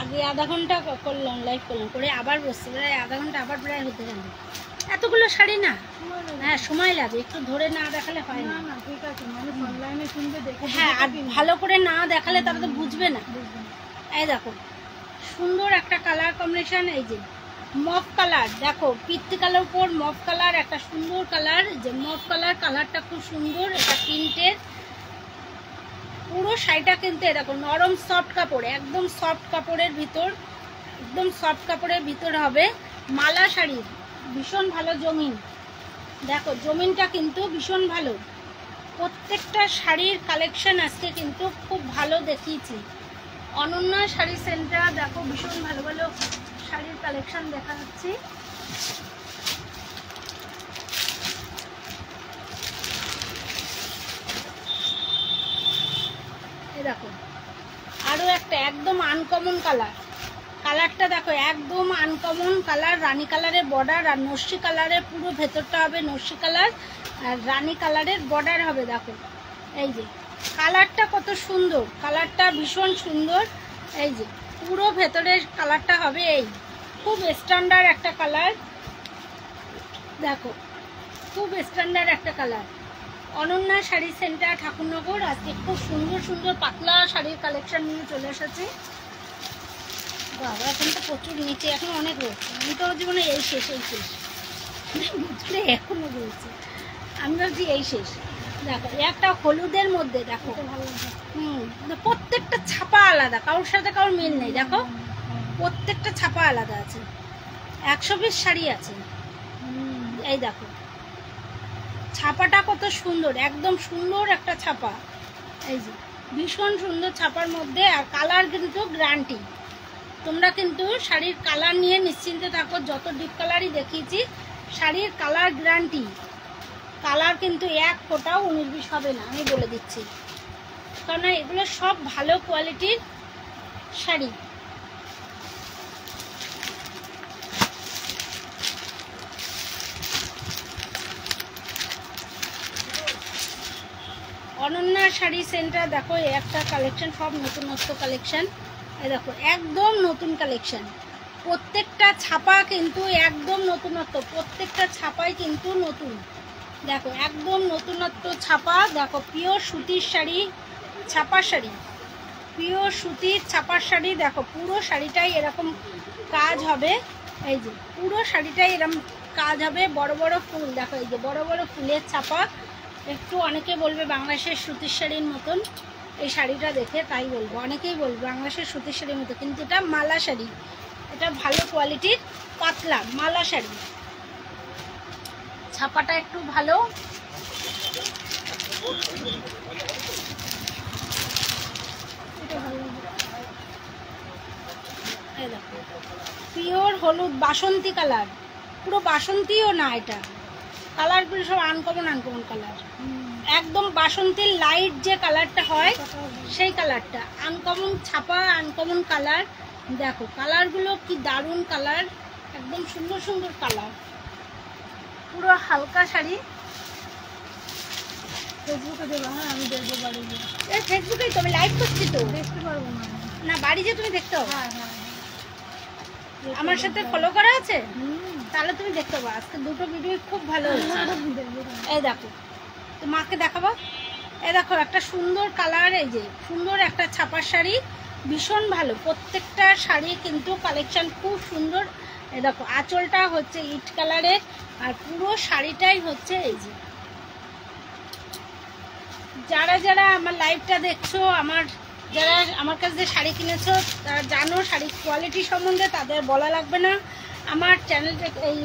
আগে আধা ঘন্টা করলাম, লাইভ করলাম, করে আবার বসছি, প্রায় আধা ঘন্টা আবার প্রায় হতে গেল। এতগুলো শাড়ি না, হ্যাঁ সময় লাগে, একটু ধরে না দেখালে হয় না। ঠিক আছে, মানুষ অনলাইনে কিনবে দেখে, হ্যাঁ, আর ভালো করে না দেখালে তারা তো বুঝবে না। এই দেখো সুন্দর একটা কালার কম্বিনেশন, এই যে মফ কালার, দেখো পিত্তি কালার উপর মফ কালার, একটা সুন্দর কালার, যে মফ কালার, কালারটা খুব সুন্দর, এটা প্রিন্টের। পুরো শাড়িটা কিন্তু এরকম নরম সফট কাপড়, একদম সফট কাপড়ের ভিতর, একদম সফট কাপড়ের ভিতর হবে। মালা শাড়ির ভীষণ ভালো জমিন, দেখো জমিনটা কিন্তু ভীষণ ভালো। প্রত্যেকটা শাড়ির কালেকশন আজকে কিন্তু খুব ভালো দেখিয়েছি। অনন্যা শাড়ি সেন্টার, দেখো ভীষণ ভালো ভালো শাড়ির কালেকশন দেখা যাচ্ছে। এই দেখো আরও একটা একদম আনকমন কালার, কালারটা দেখো একদম আনকমন কালার, রানী কালারের বর্ডার, আর নস্যি কালারের পুরো ভেতরটা হবে নস্যি কালার, আর রানী কালারের বর্ডার হবে। দেখো এই যে কালারটা কত সুন্দর, কালারটা ভীষণ সুন্দর। এই যে পুরো ভেতরের কালারটা হবে, এই খুব স্ট্যান্ডার্ড একটা কালার, দেখো খুব স্ট্যান্ডার্ড একটা কালার। অনন্যা শাড়ি সেন্টার ঠাকুরনগর আজকে খুব সুন্দর সুন্দর পাতলা শাড়ির কালেকশন নিয়ে চলে এসেছে। বাবা এখন তো প্রচুর নিচে, এখন অনেক রয়েছে, আমি তো জীবনে এই শেষ, এই শেষ বুঝলে, এখনো রয়েছে, আমি ভাবছি এই শেষ। দেখো একটা হলুদের মধ্যে, দেখো প্রত্যেকটা ছাপা আলাদা, কারোর সাথে কারোর মিল নেই। দেখো প্রত্যেকটা ছাপা আলাদা আছে, 100 পিস শাড়ি আছে। এই দেখো ছাপাটা কত সুন্দর, একদম সুন্দর একটা ছাপা, এই যে ভীষণ সুন্দর ছাপার মধ্যে, আর কালার কিন্তু গ্যারান্টি। তোমরা কিন্তু শাড়ির কালার নিয়ে নিশ্চিন্তে থাকো, যত ডিপ কালারই দেখিয়েছি শাড়ির কালার গ্যারান্টি, কালার কিন্তু এক ফোঁটাও 19-20 হবে না, আমি বলে দিচ্ছি, কারণ এগুলো সব ভালো কোয়ালিটির শাড়ি। অনন্যা শাড়ি সেন্টার, দেখো একটা কালেকশন, সব নতুনত্ব কালেকশন। এই দেখো একদম নতুন কালেকশন, প্রত্যেকটা ছাপা কিন্তু একদম নতুনত্ব, প্রত্যেকটা ছাপাই কিন্তু নতুন। দেখো একদম নতুনত্ব ছাপা, দেখো পিওর সুতির শাড়ি, ছাপা শাড়ি, পিওর সুতির ছাপার শাড়ি। দেখো পুরো শাড়িটাই এরকম কাজ হবে, এই যে পুরো শাড়িটাই এরকম কাজ হবে, বড় বড় ফুল, দেখো এই যে বড় বড় ফুলের ছাপা। একটু অনেকে বলবে বাংলাদেশের সুতির শাড়ির মতন এই শাড়িটা দেখে, তাই বলবো, অনেকেই বলবে বাংলাদেশের সুতির শাড়ির মতো, কিন্তু এটা মালা শাড়ি, এটা ভালো কোয়ালিটির পাতলা মালা শাড়ি। ছাপাটা একটু ভালো। এই দেখো পিওর হলুদ বাসন্তী কালার, পুরো বাসন্তীও না, এটা কালারগুলো সব আনকমন আনকমন কালার, একদম বাসন্তীর লাইট যে কালারটা হয় সেই কালারটা, আনকমন ছাপা, আনকমন কালার। দেখো কালারগুলো কি দারুণ কালার, একদম সুন্দর সুন্দর কালার, পুরো হালকা শাড়ি। ফেসবুকে দেবো, হ্যাঁ আমি দেখবো বাড়ি গিয়ে। এই ফেসবুকেই তো আমি লাইভ করছি, তো দেখতে পারবো না, না বাড়ি যে তুমি দেখতে হবে। হ্যাঁ হ্যাঁ আমার সাথে ফলো করা আছে, তাহলে তুমি দেখতে পাবো। আজকে দুটো ভিডিও খুব ভালো হয়েছে। এই দেখো তো মাকে দেখাবো। এই দেখো একটা সুন্দর কালার, এই যে সুন্দর একটা ছাপার শাড়ি, ভীষণ ভালো। প্রত্যেকটা শাড়ি কিন্তু কালেকশন খুব সুন্দর। এই দেখো আঁচলটা হচ্ছে ইট কালারের, আর পুরো শাড়িটাই হচ্ছে এই যে। যারা যারা আমার লাইভটা দেখছো, যারা আমার কাছে যে শাড়ি কিনেছো তারা জানো শাড়ির কোয়ালিটি সম্বন্ধে, তাদের বলা লাগবে না। আমার চ্যানেলটা এই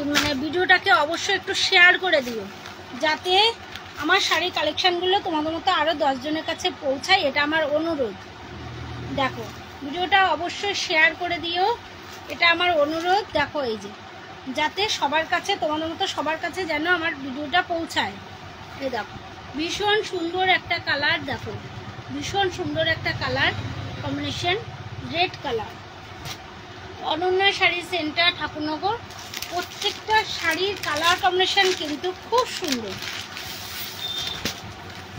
ভিডিওটাকে অবশ্যই একটু শেয়ার করে দিও, যাতে আমার শাড়ি কালেকশানগুলো তোমাদের মতো আরও 10 জনের কাছে পৌঁছায়, এটা আমার অনুরোধ। দেখো ভিডিওটা অবশ্যই শেয়ার করে দিও, এটা আমার অনুরোধ। দেখো এই যে, যাতে সবার কাছে, তোমাদের মতো সবার কাছে যেন আমার ভিডিওটা পৌঁছায়। এই দেখো ভীষণ সুন্দর একটা কালার, দেখো ভীষণ সুন্দর একটা colour combination, red colour. Ananya sari centre, Thakurnagar. প্রত্যেকটা শাড়ির কালার কম্বিনেশন কিন্তু খুব সুন্দর,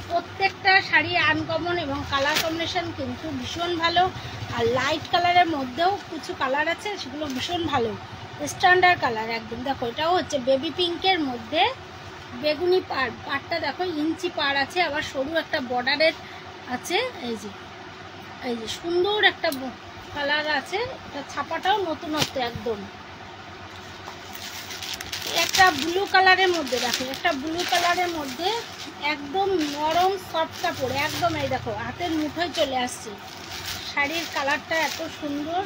প্রত্যেকটা শাড়ি আনকমন এবং কালার কম্বিনেশন কিন্তু ভীষণ ভালো। আর লাইট কালারের মধ্যেও কিছু কালার আছে, সেগুলো ভীষণ ভালো, স্ট্যান্ডার্ড কালার একদম। দেখো এটাও হচ্ছে বেবি পিঙ্কের মধ্যে বেগুনি পাড়টা দেখো ইঞ্চি পাড় আছে, আবার সরু একটা বর্ডারের আছে। এই যে সুন্দর একটা কালার আছে, এটা ছাপাটাও নতুনত্ব একদম। একটা ব্লু কালারের মধ্যে দেখো, একটা ব্লু কালারের মধ্যে একদম নরম সফট কাপড়, একদম এই দেখো হাতের মুঠোয় চলে আসছে। শাড়ির কালারটা এত সুন্দর,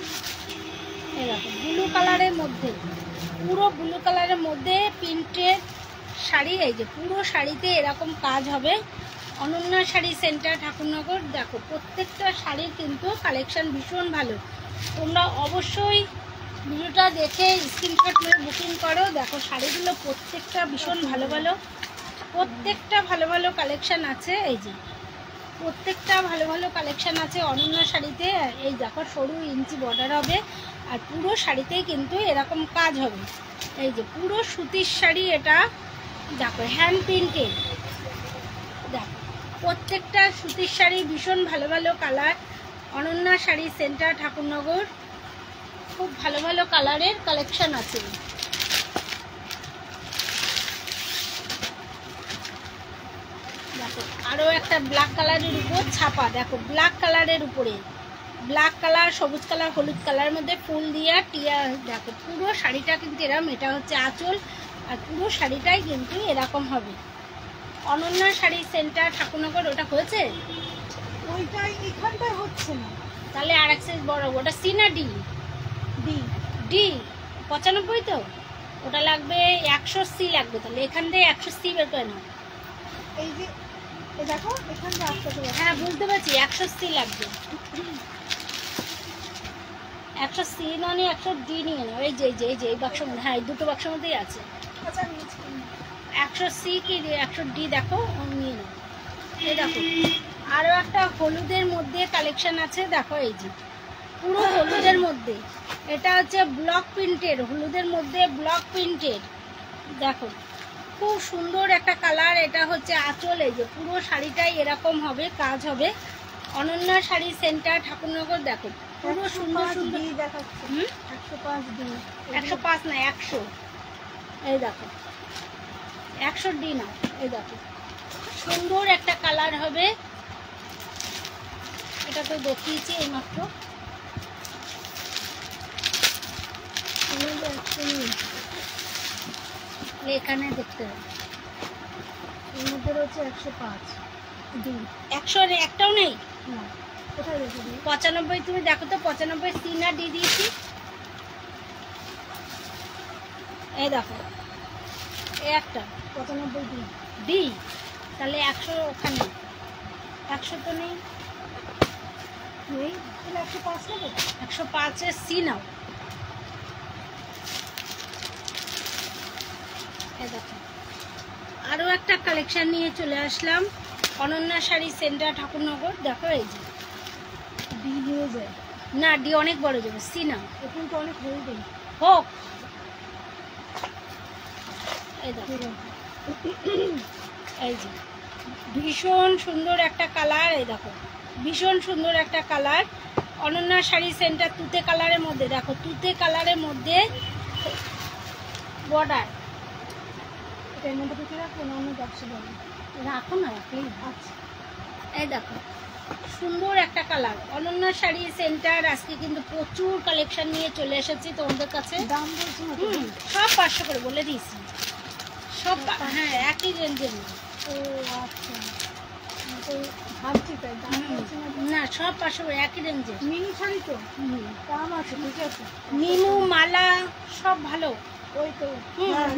এই দেখো ব্লু কালারের মধ্যে, পুরো ব্লু কালারের মধ্যে প্রিন্টের শাড়ি। এই যে পুরো শাড়িতে এরকম কাজ হবে। অনন্যা শাড়ি সেন্টার, ঠাকুরনগর। দেখো প্রত্যেকটা শাড়ির কিন্তু কালেকশন ভীষণ ভালো, তোমরা অবশ্যই ভিডিওটা দেখে স্ক্রিনশট মেরে বুকিং করো। দেখো শাড়িগুলো প্রত্যেকটা ভীষণ ভালো ভালো, প্রত্যেকটা ভালো ভালো কালেকশান আছে। এই যে প্রত্যেকটা ভালো ভালো কালেকশান আছে অনন্যা শাড়িতে। এই দেখো সরু ইঞ্চি বর্ডার হবে, আর পুরো শাড়িতেই কিন্তু এরকম কাজ হবে। এই যে পুরো সুতির শাড়ি, এটা দেখো হ্যান্ড প্রিন্টেড। দেখো প্রত্যেকটা সুতির শাড়ি ভীষণ ভালো ভালো কালার। অনন্যা শাড়ি সেন্টার, ঠাকুরনগর। খুব ভালো ভালো কালারের কালেকশন আছে। দেখো আরও একটা ব্ল্যাক কালারের উপর ছাপা, দেখো ব্ল্যাক কালারের উপরে ব্ল্যাক কালার, সবুজ কালার, হলুদ কালারের মধ্যে ফুল দিয়া টিয়া। দেখো পুরো শাড়িটা কিন্তু এরকম, এটা হচ্ছে আঁচল, আর পুরো শাড়িটাই কিন্তু এরকম হবে। অনন্যা শাড়ি সেন্টার, ঠাকুরনগর। ওটা হয়েছে, ওইটাই এখানটায় হচ্ছে না, তাহলে আর এক সাইজ বড়। ওটা সি না ডি? ডি। ডি 95 তো, ওটা লাগবে 100 সি লাগবে। তাহলে এখান থেকে 100 সি বের করে নাও। এই যে দেখো এখানটা আসতে হবে। হ্যাঁ বুঝতে পারছি, 100 সি লাগবে। 100 সি মানে 100 ডি নিয়ে নাও। এই যে এই বাক্সের মধ্যে, হ্যাঁ এই দুটো বাক্সের মধ্যেই আছে। 100 সি কি 100 ডি দেখো নিয়ে নাও। এই দেখো আরও একটা হলুদের মধ্যে কালেকশন আছে। দেখো এই যে পুরো হলুদের মধ্যে, এটা হচ্ছে ব্লক প্রিন্টের, হলুদের মধ্যে ব্লক প্রিন্টের। দেখো খুব সুন্দর একটা কালার, এটা হচ্ছে আঁচল। এই যে পুরো শাড়িটাই এরকম হবে, কাজ হবে। অনন্যা শাড়ি সেন্টার, ঠাকুরনগর। দেখো পুরো সুন্দর সুন্দর দেখাচ্ছে। 105 ডি, 105 না 100। এই দেখো 100 ডি না। এই দেখো সুন্দর একটা কালার হবে, এটা তো দেখিয়েছি এইমাত্র। এখানে দেখতে হবে, এর মধ্যে রয়েছে 105 ডি। 100 একটাও নেই না, কোথায় রেখে দিই? 95 তুমি দেখো তো, 95 সি না ডি দিয়েছি। এই দেখো এই একটা 95 দিন ডি, তাহলে 100 ওখানে 100 তো নেই, নেই, তাহলে 105 নেবো। 105-এর সি নাও। এই দেখো আরও একটা কালেকশন নিয়ে চলে আসলাম, অনন্যা শাড়ি সেন্টার ঠাকুরনগর। দেখো এই যে ডি নিয়ে যায়, না ডি অনেক বড় যাবে, সি নাও। এখন তো অনেক হয়ে গেল। হোক, এই দেখো এই যে ভীষণ সুন্দর একটা কালার, এই দেখো ভীষণ সুন্দর একটা কালার, অনন্যা শাড়ি সেন্টার তুতে কালারের মধ্যে। দেখো তুতে কালারের মধ্যে বর্ডার, এটার মধ্যে ঢুকে রাখবো না অন্য ব্যবসা যাবে? রাখো না রাখলেই। আচ্ছা, এই দেখো সুন্দর একটা কালার, অনন্যা শাড়ি সেন্টার আজকে কিন্তু প্রচুর কালেকশন নিয়ে চলে এসেছি তোমাদের কাছে। দাম বলছি না তো? সব 500 করে বলে দিয়েছি, সব হ্যাঁ একই রেঞ্জের। ও আচ্ছা, তো ভাবছি তাই দাম বলছি না তো? না সব 500 করে একই রেঞ্জের। মিনি শাড়ি তো দাম আছে, ঠিক আছে। মিনু মালা সব ভালো, ওই তো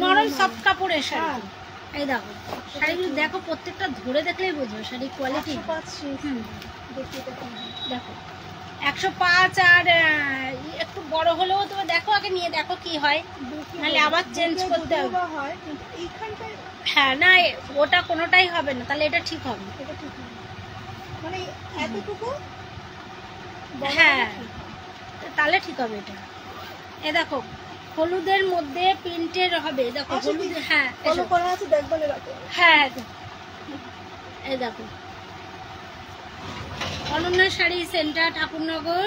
নরম সফট কাপড়ের শাড়ি। হ্যাঁ। এই দেখো শাড়িগুলো দেখো, প্রত্যেকটা ধরে দেখলেই বুঝবে শাড়ি কোয়ালিটি। 105 দেখি এটা কেমন হয়। দেখো 105, আর একটু বড় হলেও তুমি দেখো, আগে নিয়ে দেখো কি হয়, দেখি নাহলে আবার চেঞ্জ যদিও করতে হবে। বা হয়, কিন্তু এইখানটায় হ্যাঁ না ওটা কোনোটাই হবে না, তাহলে এটা ঠিক হবে। এটা ঠিক না, মানে এতটুকু বড় হ্যাঁ হলে ঠিক। তাহলে ঠিক হবে এটা। এ দেখো হলুদের মধ্যে প্রিন্টের হবে, দেখো আচ্ছা, হলুদ, হ্যাঁ ফলো করা আছে, দেখবলে রাখো। হ্যাঁ এই দেখো অনন্যা শাড়ি সেন্টার ঠাকুরনগর।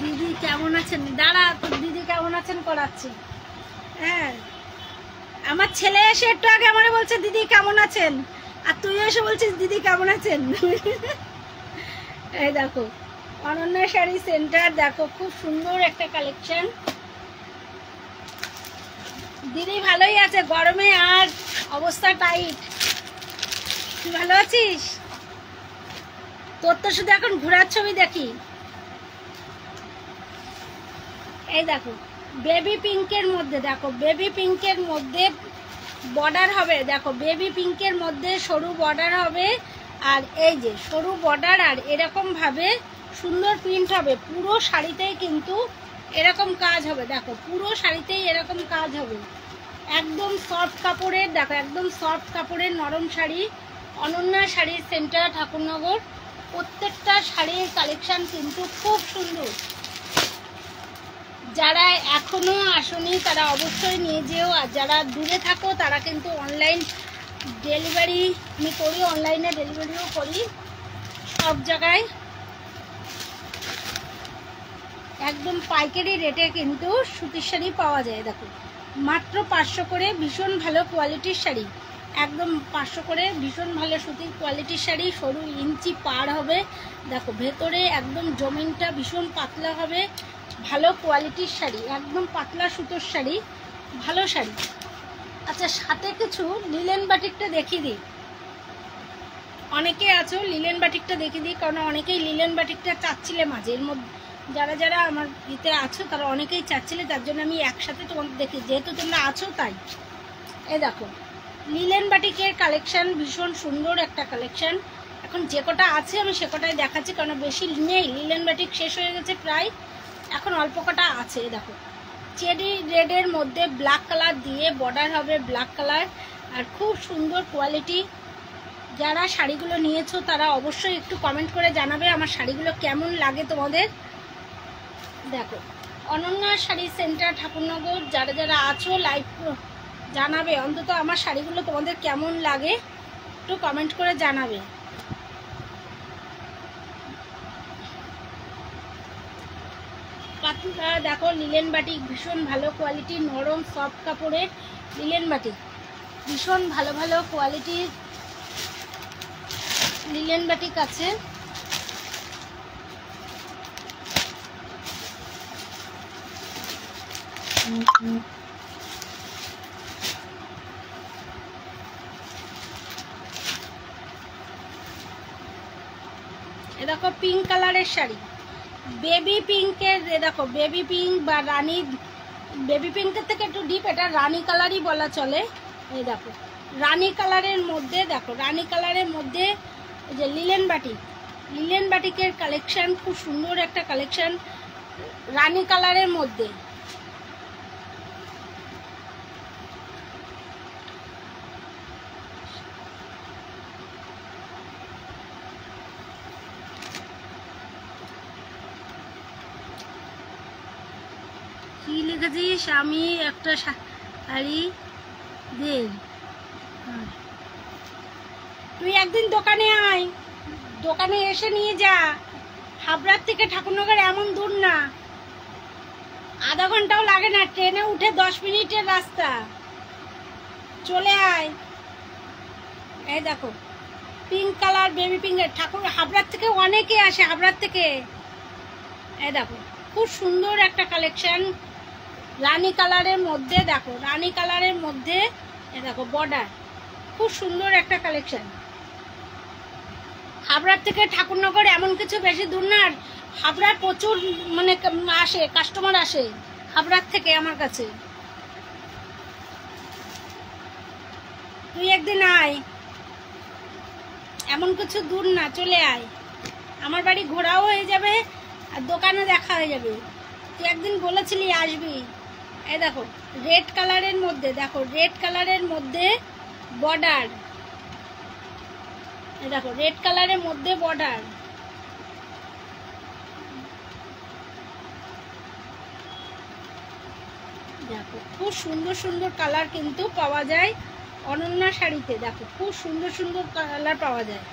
দিদি কেমন আছেন? দাঁড়া তো, দিদি কেমন আছেন করাচ্ছি। হ্যাঁ আমার ছেলে এসে একটু আগে আমারে বলছে দিদি কেমন আছেন, আর তুইও এসে বলছিস দিদি কেমন আছেন। এই দেখো অনন্যা শাড়ি সেন্টার, দেখো খুব সুন্দর একটা কালেকশন। দিদি ভালোই আছে, গরমে আর অবস্থা টাইট। তুই ভালো আছিস? তোর তো শুধু এখন ঘোরার ছবি দেখি। এই দেখো বেবি পিঙ্কের মধ্যে, দেখো বেবি পিঙ্কের মধ্যে বর্ডার হবে, দেখো বেবি পিঙ্কের মধ্যে সরু বর্ডার হবে, আর এই যে সরু বর্ডার, আর এরকম ভাবে সুন্দর প্রিন্ট হবে পুরো শাড়িতেই, কিন্তু এরকম কাজ হবে। দেখো পুরো শাড়িতেই এরকম কাজ হবে, একদম সফট কাপড়ের। দেখো একদম সফট কাপড়ের নরম শাড়ি, অনন্যা শাড়ি সেন্টার ঠাকুরনগর। প্রত্যেকটা শাড়ির কালেকশন কিন্তু খুব সুন্দর। যারা এখনো আসেনি তারা অবশ্যই নিয়ে যেও, আর যারা দূরে থাকো তারা কিন্তু অনলাইন ডেলিভারি আমি করি, অনলাইনে ডেলিভারিও করি সব জায়গায়। একদম পাইকারি রেটে কিন্তু সুতির শাড়ি পাওয়া যায়। দেখো মাত্র 500 করে, ভীষণ ভালো কোয়ালিটির শাড়ি, একদম 500 করে ভীষণ ভালো সুতির কোয়ালিটির শাড়ি। সরু ইঞ্চি পার হবে, দেখো ভেতরে একদম জমিনটা ভীষণ পাতলা হবে, ভালো কোয়ালিটির শাড়ি, একদম পাতলা সুতোর শাড়ি, ভালো শাড়ি। আচ্ছা সাথে কিছু লিলেন বাটিকটা দেখিয়ে দিই, অনেকে আছো লিলেন বাটিকটা দেখিয়ে দিই, কারণ অনেকেই লিলেন বাটিকটা চাচ্ছিলে মাঝে, এর মধ্যে যারা যারা আমার ইতে আছো তারা অনেকেই চাচ্ছিলে, তার জন্য আমি একসাথে তোমাদের দেখি, যেহেতু তোমরা আছো তাই। এই দেখো লিলেন বাটিকের কালেকশন, ভীষণ সুন্দর একটা কালেকশন। এখন যে কটা আছে আমি সে কটাই দেখাচ্ছি, কারণ বেশি নেই, লিলেন বাটিক শেষ হয়ে গেছে প্রায়, এখন অল্প কটা আছে। দেখো চেরি রেডের মধ্যে ব্ল্যাক কালার দিয়ে বর্ডার হবে, ব্ল্যাক কালার, আর খুব সুন্দর কোয়ালিটি। যারা শাড়িগুলো নিয়েছো তারা অবশ্যই একটু কমেন্ট করে জানাবে আমার শাড়িগুলো কেমন লাগে তোমাদের। দেখো অনন্যা শাড়ি সেন্টার ঠাকুরনগর, যারা যারা আছো লাইভ জানাবে অন্তত আমার শাড়িগুলো তোমাদের কেমন লাগে, একটু কমেন্ট করে জানাবে। পাতলা দেখো লিলেন বাটিক, ভীষণ ভালো কোয়ালিটি, নরম সফট কাপড়ের লিলেন বাটিক, ভীষণ ভালো ভালো কোয়ালিটির লিলেন বাটিক আছে। দেখো পিঙ্ক কালারের শাড়ি, বেবি পিঙ্কের, দেখো বেবি পিঙ্ক বা রানী বেবি পিঙ্কের থেকে একটু ডিপ, এটা রানী কালারই বলা চলে। এই দেখো রানী কালারের মধ্যে, দেখো রানী কালারের মধ্যে এই যে লিলেন বাটিক, লিলেন বাটিকের কালেকশন, খুব সুন্দর একটা কালেকশন রানী কালারের মধ্যে। কি লিখেছিস? আমি একটা শাড়ি দে। তুই একদিন দোকানে আয়, দোকানে এসে নিয়ে যা। হাবড়ার থেকে ঠাকুরনগর এমন দূর না, আধা ঘন্টাও লাগে না, ট্রেনে উঠে 10 মিনিটের রাস্তা। চলে আয়। এই দেখো পিঙ্ক কালার, বেবি পিঙ্কের, ঠাকুর হাবড়ার থেকে অনেকে আসে, হাবড়ার থেকে। এই দেখো খুব সুন্দর একটা কালেকশন রানী কালারের মধ্যে। দেখো রানী কালারের মধ্যে এই দেখো বর্ডার, খুব সুন্দর একটা কালেকশন। হাবড়ার থেকে ঠাকুরনগর এমন কিছু বেশি দূর না। আর হাবড়ার প্রচুর মানে আসে, কাস্টমার আসে হাবড়ার থেকে আমার কাছে। তুই একদিন আয়, এমন কিছু দূর না, চলে আয়। আমার বাড়ি ঘোরাও হয়ে যাবে আর দোকানে দেখা হয়ে যাবে। তুই একদিন বলেছিলি আসবি। এই দেখো রেড কালারের মধ্যে, দেখো রেড কালারের মধ্যে বর্ডার। এই দেখো রেড কালারের মধ্যে বর্ডার। দেখো খুব সুন্দর সুন্দর কালার কিন্তু পাওয়া যায় অনন্যা শাড়িতে। দেখো খুব সুন্দর সুন্দর কালার পাওয়া যায়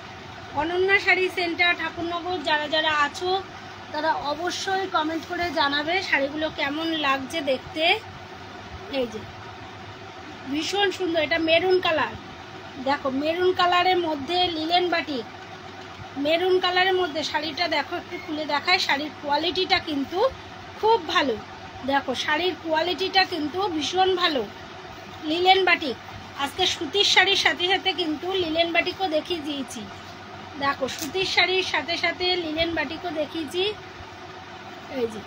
অনন্যা শাড়ি সেন্টার ঠাকুরনগর। যারা যারা আছো তারা অবশ্যই কমেন্ট করে জানাবে শাড়িগুলো কেমন লাগছে দেখতে। এই যে ভীষণ সুন্দর, এটা মেরুন কালার। দেখো মেরুন কালারের মধ্যে লিলেন বাটিক, মেরুন কালারের মধ্যে শাড়িটা দেখো, একটু খুলে দেখায়। শাড়ির কোয়ালিটিটা কিন্তু খুব ভালো। দেখো শাড়ির কোয়ালিটিটা কিন্তু ভীষণ ভালো। লিলেন বাটিক, আজকে সুতির শাড়ির সাথে সাথে কিন্তু লিলেন বাটিকও দেখিয়ে দিয়েছি। দেখো সুতির শাড়ির সাথে সাথে লিলেন বাটিকও দেখিয়েছি। এই যে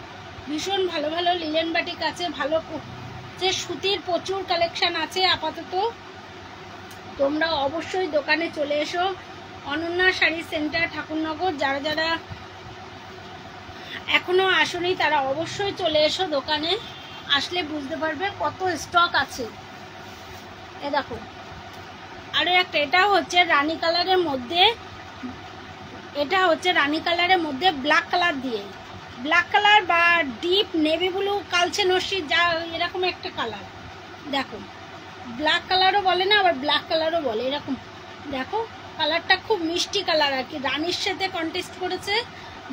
ভীষণ ভালো ভালো লিলেন বাটিক আছে, ভালো যে সুতির প্রচুর কালেকশন আছে আপাতত। তোমরা অবশ্যই দোকানে চলে এসো, অনন্যা শাড়ি সেন্টার ঠাকুরনগর। যারা যারা এখনো আসেনি তারা অবশ্যই চলে এসো দোকানে, আসলে বুঝতে পারবে কত স্টক আছে। এ দেখো আরো একটা, এটা হচ্ছে রানী কালারের মধ্যে, এটা হচ্ছে রানী কালারের মধ্যে ব্ল্যাক কালার দিয়ে, ব্ল্যাক কালার বা ডিপ নেভি ব্লু কালচে নস্যি যা এরকম একটা কালার। দেখো ব্ল্যাক কালারও বলে না, আবার ব্ল্যাক কালারও বলে, এরকম। দেখো কালারটা খুব মিষ্টি কালার আর কি, রানীর সাথে কন্টেস্ট করেছে,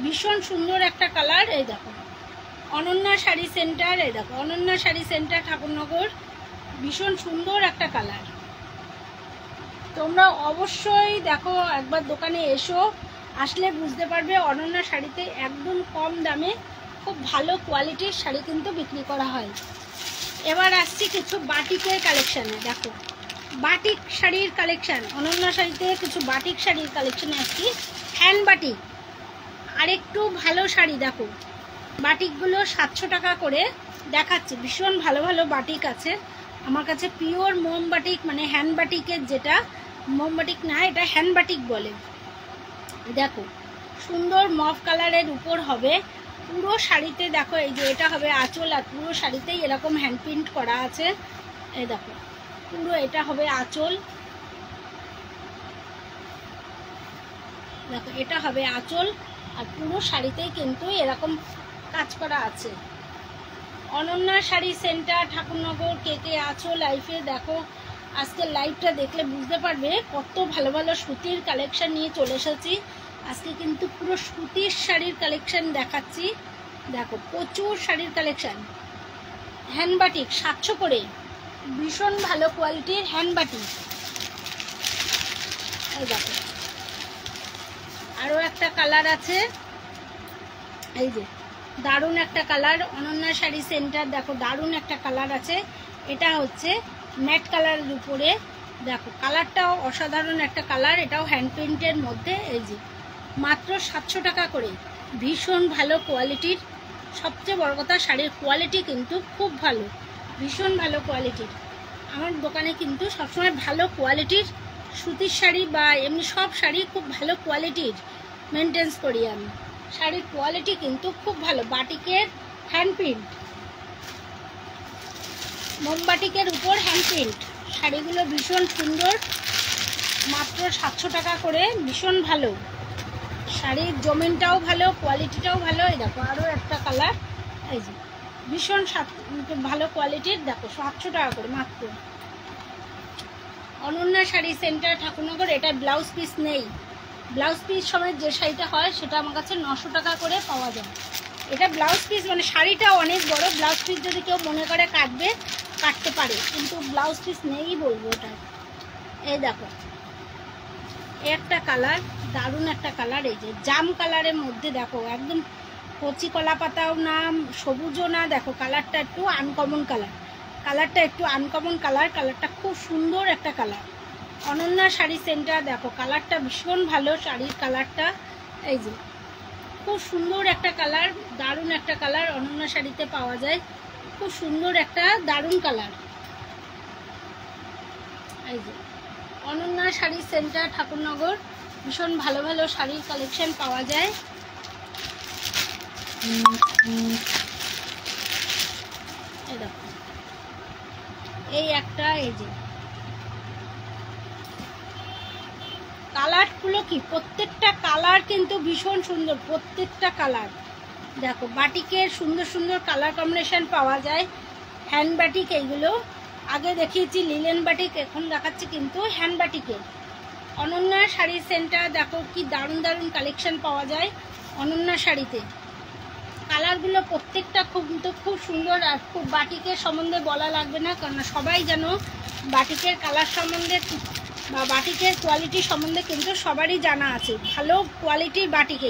ভীষণ সুন্দর একটা কালার। এই দেখো অনন্যা শাড়ি সেন্টার, এই দেখো অনন্যা শাড়ি সেন্টার ঠাকুরনগর, ভীষণ সুন্দর একটা কালার। তোমরা অবশ্যই দেখো একবার দোকানে এসো, আসলে বুঝতে পারবে অনন্যা শাড়িতে একদম কম দামে খুব ভালো কোয়ালিটির শাড়ি কিন্তু বিক্রি করা হয়। এবার আসছি কিছু বাটিকের কালেকশানে। দেখো বাটিক শাড়ির কালেকশান, অনন্যা শাড়িতে কিছু বাটিক শাড়ির কালেকশানে আসছি। হ্যান্ড বাটিক, আরেকটু ভালো শাড়ি। দেখো বাটিকগুলো 700 টাকা করে দেখাচ্ছি, ভীষণ ভালো ভালো বাটিক আছে আমার কাছে। পিওর মোম বাটিক, মানে হ্যান্ড বাটিকের, যেটা মোম বাটিক না এটা হ্যান্ড বাটিক বলে। দেখো সুন্দর মফ কালারের উপর হবে পুরো শাড়িতে। দেখো এই যে এটা হবে আঁচল, আর পুরো শাড়িতেই এরকম হ্যান্ড প্রিন্ট করা আছে। এই দেখো পুরো এটা হবে আঁচল। দেখো এটা হবে আঁচল, আর পুরো শাড়িতেই কিন্তু এরকম কাজ করা আছে। অনন্যা শাড়ি সেন্টার ঠাকুরনগর। কে কে আছো লাইফে? দেখো আজকের লাইভটা দেখলে বুঝতে পারবে কত ভালো ভালো সুতির কালেকশন নিয়ে চলে এসেছি। আজকে কিন্তু পুরো সুতির শাড়ির কালেকশন দেখাচ্ছি। দেখো প্রচুর শাড়ির কালেকশন। হ্যান্ড বাটিক 700 করে, ভীষণ ভালো কোয়ালিটির হ্যান্ড বাটিক। এই দেখো আরও একটা কালার আছে, এই যে দারুণ একটা কালার। অনন্যা শাড়ি সেন্টার, দেখো দারুণ একটা কালার আছে। এটা হচ্ছে ম্যাট কালারের উপরে। দেখো কালারটাও অসাধারণ একটা কালার, এটাও হ্যান্ড প্রিন্টের মধ্যে। এই যে মাত্র 700 টাকা করে, ভীষণ ভালো কোয়ালিটির সবচেয়ে বড় কথা শাড়ির কোয়ালিটি কিন্তু খুব ভালো, ভীষণ ভালো কোয়ালিটির। আমার দোকানে কিন্তু সবসময় ভালো কোয়ালিটির সুতির শাড়ি বা এমনি সব শাড়ি খুব ভালো কোয়ালিটির মেনটেন্স করি আমি। শাড়ির কোয়ালিটি কিন্তু খুব ভালো। বাটিকের হ্যান্ড প্রিন্ট, মোমবাটিকের উপর হ্যান্ড প্রিন্ট, শাড়িগুলো ভীষণ সুন্দর, মাত্র 700 টাকা করে, ভীষণ ভালো। শাড়ির জমিনটাও ভালো, কোয়ালিটিটাও ভালো। এই দেখো আরও একটা কালার, এই যে ভীষণ ভালো কোয়ালিটির, দেখো 700 টাকা করে মাত্র। অনন্যা শাড়ি সেন্টার, ঠাকুরনগর। এটা ব্লাউজ পিস নেই, ব্লাউজ পিস সময় যে শাড়িটা হয় সেটা আমার কাছে 900 টাকা করে পাওয়া যায়। এটা ব্লাউজ পিস, মানে শাড়িটা অনেক বড়, ব্লাউজ পিস যদি কেউ মনে করে কাটবে কাটতে পারে, কিন্তু ব্লাউজ পিস নেই বলবো ওটা। এই দেখো একটা কালার, দারুণ একটা কালার, এই যে জাম কালারের মধ্যে, দেখো একদম কচি কলা পাতাও না, সবুজও না, দেখো কালারটা একটু আনকমন কালার, কালারটা একটু আনকমন কালার, কালারটা খুব সুন্দর একটা কালার। অনন্যা শাড়ি সেন্টার, দেখো কালারটা ভীষণ ভালো, শাড়ির কালারটা এই যে খুব সুন্দর একটা কালার, দারুণ একটা কালার অনন্যা শাড়িতে পাওয়া যায়, খুব সুন্দর একটা দারুণ কালার। এই যে অনন্যা শাড়ি সেন্টার, ঠাকুরনগর। ভীষণ ভালো ভালো শাড়ির কালেকশন পাওয়া যায়। এই দেখো এই একটা, এই যে কালারগুলো কি, প্রত্যেকটা কালার কিন্তু ভীষণ সুন্দর, প্রত্যেকটা কালার। দেখো বাটিকের সুন্দর সুন্দর কালার কম্বিনেশন পাওয়া যায়। হ্যান্ড বাটিক, এইগুলো আগে দেখিয়েছি লিলেন বাটিক, এখন দেখাচ্ছি কিন্তু হ্যান্ড বাটিকের। অনন্যা শাড়ি সেন্টার, দেখো কি দারুণ দারুণ কালেকশন পাওয়া যায় অনন্যা শাড়িতে। কালারগুলো প্রত্যেকটা খুব সুন্দর। আর খুব বাটিকের সম্বন্ধে বলা লাগবে না, কারণ সবাই যেন বাটিকের কালার সম্বন্ধে বা বাটিকের কোয়ালিটি সম্বন্ধে কিন্তু সবারই জানা আছে। ভালো কোয়ালিটির বাটিক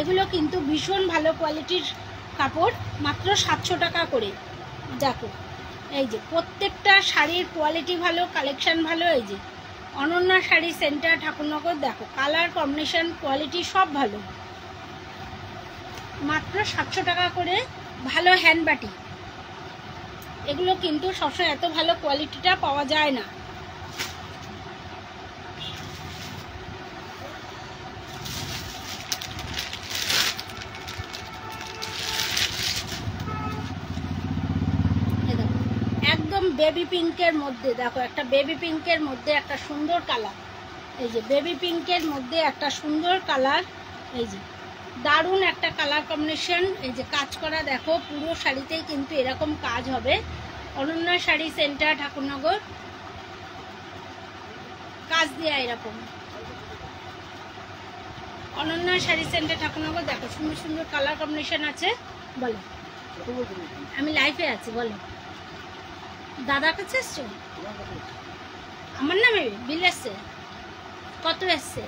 এগুলো কিন্তু ভীষণ ভালো কোয়ালিটির কাপড়, মাত্র 700 টাকা করে। দেখো এই যে প্রত্যেকটা শাড়ির কোয়ালিটি ভালো, কালেকশন ভালো। এই যে অনন্যা শাড়ি সেন্টার, ঠাকুরনগর। দেখো কালার কম্বিনেশন কোয়ালিটি সব ভালো, মাত্র 700 টাকা করে। ভালো হ্যান্ড বাটি, এগুলো কিন্তু সবসময় এত ভালো কোয়ালিটিটা পাওয়া যায় না। একদম বেবি পিঙ্কের মধ্যে, দেখো একটা বেবি পিঙ্কের মধ্যে একটা সুন্দর কালার। এই যে বেবি পিঙ্কের মধ্যে একটা সুন্দর কালার, এই যে দারুণ একটা কালার কম্বিনেশন। এই যে কাজ করা, দেখো পুরো শাড়িতেই কিন্তু এরকম কাজ হবে। অনন্যা শাড়ি সেন্টার, ঠাকুরনগর। কাজ দেয়া এরকম অনন্যা শাড়ি সেন্টার, ঠাকুরনগর। দেখো সুন্দর সুন্দর কালার কম্বিনেশন আছে। বলো, আমি লাইফে আছি, বলো। দাদার কাছে এসছো? আমার নামে বিল এসছে? কত এসছে?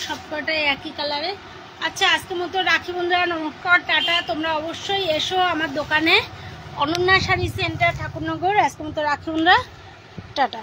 সবকটাই একই কালারে। আচ্ছা আজকের মতো রাখি বন্ধুরা, নমস্কার, টাটা। তোমরা অবশ্যই এসো আমার দোকানে, অনন্যা শাড়ি সেন্টার, ঠাকুরনগর। আজকের মতো রাখি বন্ধুরা, টাটা।